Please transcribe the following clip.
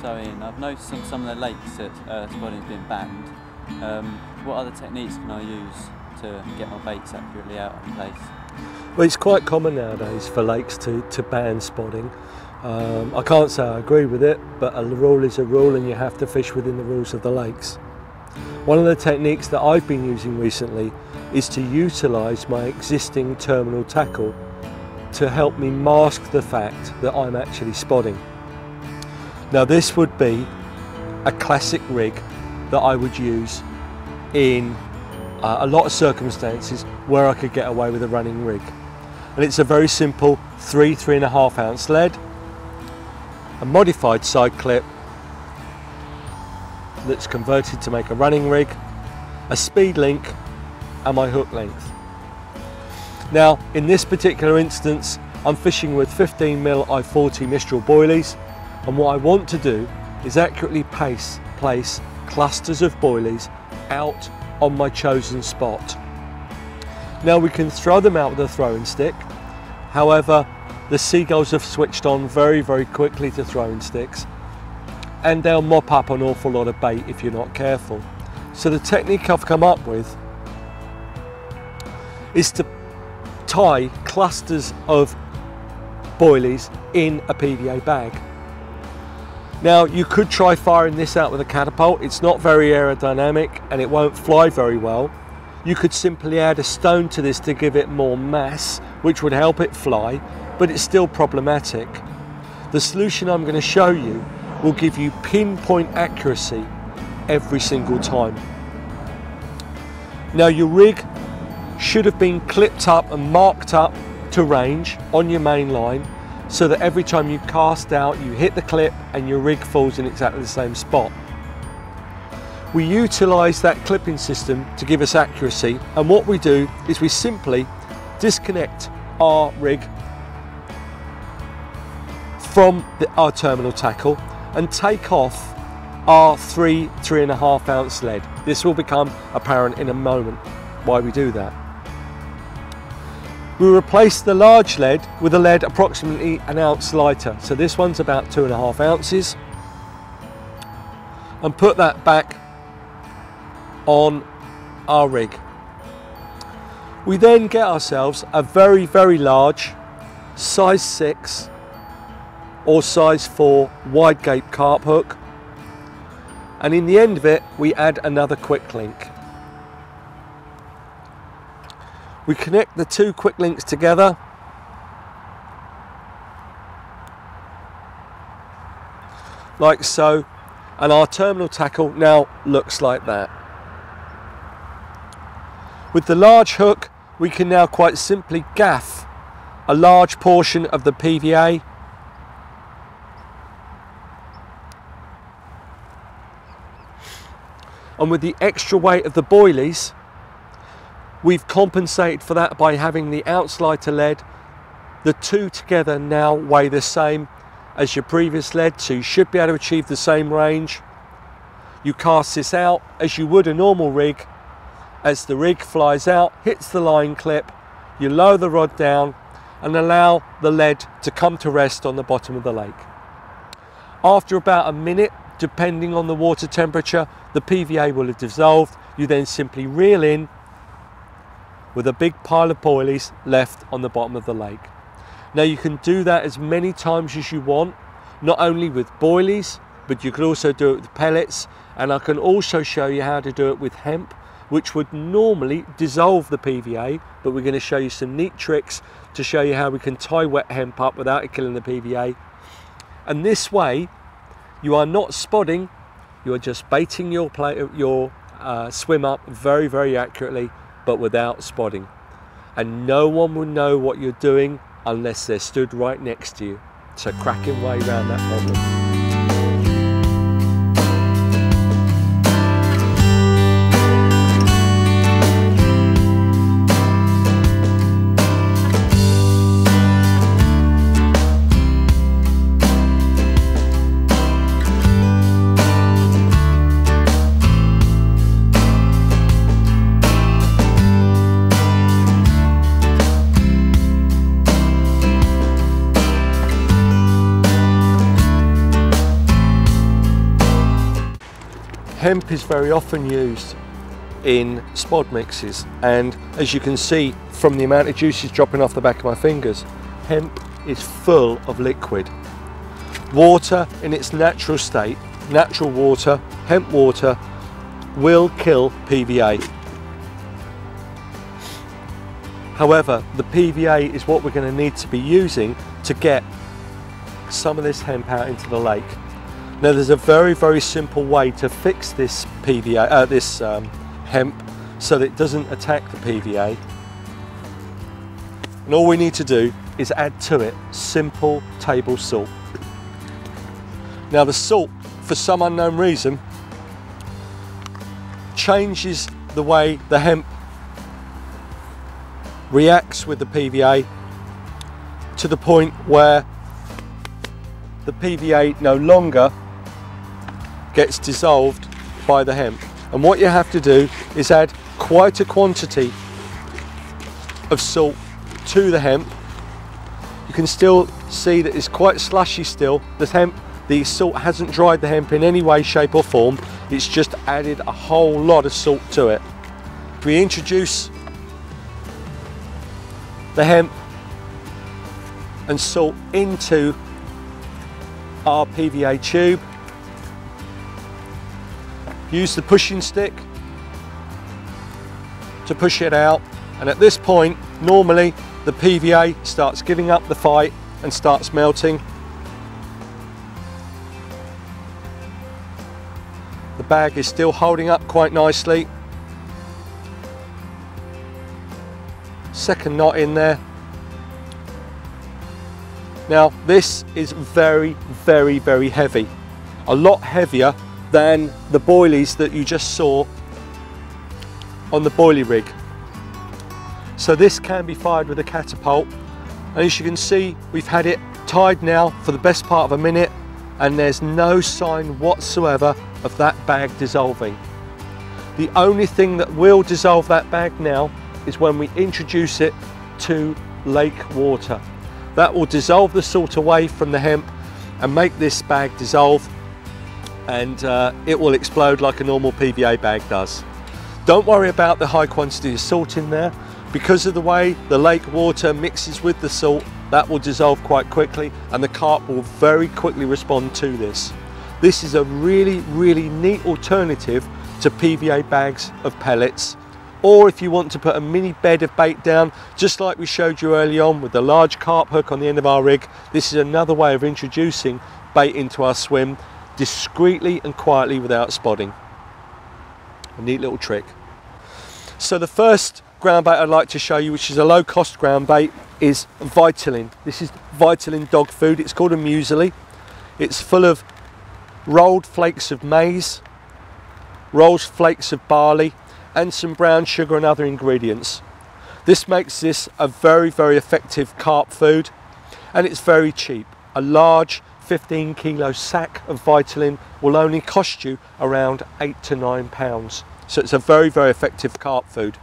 So Ian, I've noticed on some of the lakes that spodding's been banned. What other techniques can I use to get my baits accurately out in place? Well, it's quite common nowadays for lakes to ban spodding. I can't say I agree with it, but a rule is a rule and you have to fish within the rules of the lakes. One of the techniques that I've been using recently is to utilise my existing terminal tackle to help me mask the fact that I'm actually spodding. Now this would be a classic rig that I would use in a lot of circumstances where I could get away with a running rig. And it's a very simple 3.5 ounce lead, a modified side clip that's converted to make a running rig, a speed link and my hook length. Now in this particular instance I'm fishing with 15mm I-40 Mistral boilies, and what I want to do is accurately place clusters of boilies out on my chosen spot. Now we can throw them out with a throwing stick, however the seagulls have switched on very quickly to throwing sticks and they'll mop up an awful lot of bait if you're not careful. So the technique I've come up with is to tie clusters of boilies in a PVA bag. Now you could try firing this out with a catapult. It's not very aerodynamic and it won't fly very well. You could simply add a stone to this to give it more mass, which would help it fly, but it's still problematic. The solution I'm going to show you will give you pinpoint accuracy every single time. Now your rig should have been clipped up and marked up to range on your main line, so that every time you cast out you hit the clip and your rig falls in exactly the same spot. We utilise that clipping system to give us accuracy, and what we do is we simply disconnect our rig from our terminal tackle and take off our 3.5 ounce lead. This will become apparent in a moment why we do that. We replace the large lead with a lead approximately an ounce lighter, so this one's about 2.5 ounces, and put that back on our rig. We then get ourselves a very large size 6 or size 4 wide gape carp hook, and in the end of it we add another quick link. We connect the two quick links together like so, and our terminal tackle now looks like that. With the large hook we can now quite simply gaff a large portion of the PVA and with the extra weight of the boilies we've compensated for that by having the ounce lighter lead. The two together now weigh the same as your previous lead, so you should be able to achieve the same range. You cast this out as you would a normal rig. As the rig flies out, hits the line clip, you lower the rod down and allow the lead to come to rest on the bottom of the lake. After about a minute, depending on the water temperature, the PVA will have dissolved. You then simply reel in with a big pile of boilies left on the bottom of the lake. Now you can do that as many times as you want, not only with boilies, but you could also do it with pellets, and I can also show you how to do it with hemp, which would normally dissolve the PVA, but we're going to show you some neat tricks to show you how we can tie wet hemp up without it killing the PVA. And this way you are not spodding, you are just baiting your swim up very accurately, but without spodding, and no one will know what you're doing unless they're stood right next to you. So cracking way around that problem. hemp is very often used in spod mixes, and as you can see from the amount of juices dropping off the back of my fingers, hemp is full of liquid. Water in its natural state, natural water, hemp water, will kill PVA. However, the PVA is what we're going to need to be using to get some of this hemp out into the lake. Now there's a very simple way to fix this PVA, hemp, so that it doesn't attack the PVA. And all we need to do is add to it simple table salt. Now the salt, for some unknown reason, changes the way the hemp reacts with the PVA to the point where the PVA no longer gets dissolved by the hemp. And what you have to do is add quite a quantity of salt to the hemp. You can still see that it's quite slushy still. The salt hasn't dried the hemp in any way, shape or form. It's just added a whole lot of salt to it. If we introduce the hemp and salt into our PVA tube, use the pushing stick to push it out, and at this point normally the PVA starts giving up the fight and starts melting. The bag is still holding up quite nicely. Second knot in there. Now this is very heavy, a lot heavier than the boilies that you just saw on the boilie rig. So this can be fired with a catapult, and as you can see we've had it tied now for the best part of a minute, and there's no sign whatsoever of that bag dissolving. The only thing that will dissolve that bag now is when we introduce it to lake water. That will dissolve the salt away from the hemp and make this bag dissolve, and it will explode like a normal PVA bag does. Don't worry about the high quantity of salt in there. Because of the way the lake water mixes with the salt, that will dissolve quite quickly, and the carp will very quickly respond to this. This is a really neat alternative to PVA bags of pellets. Or if you want to put a mini bed of bait down, just like we showed you early on with the large carp hook on the end of our rig, this is another way of introducing bait into our swim discreetly and quietly without spotting. A neat little trick. So the first ground bait I'd like to show you, which is a low cost ground bait, is Vitamin. This is Vitamin dog food. It's called a muesli. It's full of rolled flakes of maize, rolled flakes of barley, and some brown sugar and other ingredients. This makes this a very effective carp food, and it's very cheap. A large 15 kilo sack of Vitamin will only cost you around £8 to £9. So it's a very effective carp food.